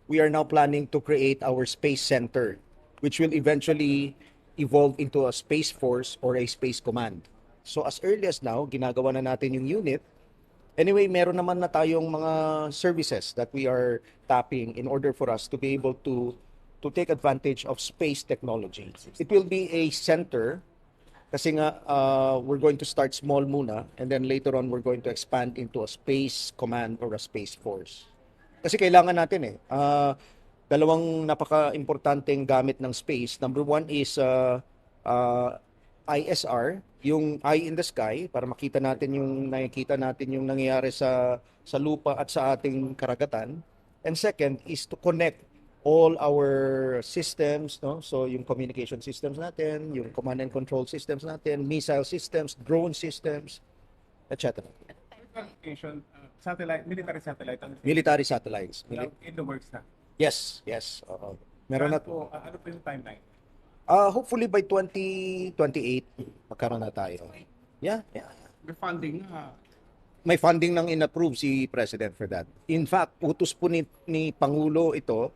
we are now planning to create our space center, which will eventually evolve into a space force or a space command. So as early as now, ginagawa na natin yung unit. Anyway, meron naman na tayong mga services that we are tapping in order for us to be able to take advantage of space technology. It will be a center kasi nga we're going to start small muna and then later on we're going to expand into a space command or a space force. Kasi kailangan natin dalawang napaka-importanteng gamit ng space. Number one is ISR, yung eye in the sky, para makita natin yung nangyayari sa lupa at sa ating karagatan. And second is to connect all our systems, no? So yung communication systems natin, yung command and control systems natin, missile systems, drone systems, etc. Clarification, satellite, military satellite. Military satellites. In the works na. Yes, yes. Meron na. Ano po yung timeline? Hopefully by 2028, magkaroon na tayo. Yeah. May funding na. May funding nang in-approve si President for that. In fact, utos po ni Pangulo ito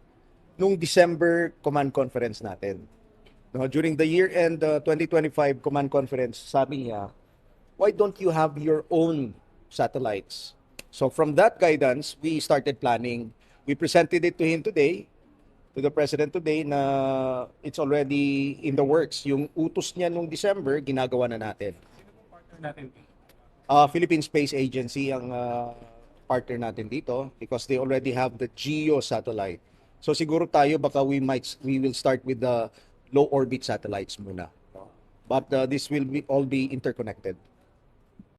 nung December command conference natin. No, during the year-end 2025 command conference, sabi niya, why don't you have your own satellites? So from that guidance, we started planning. We presented it to him today, to the President today, na it's already in the works. Yung utos niya nung December, ginagawa na natin. Sino po partner natin? Philippine Space Agency ang partner natin dito because they already have the GEO satellite. So siguro tayo baka we will start with the low orbit satellites muna. But this will all be interconnected.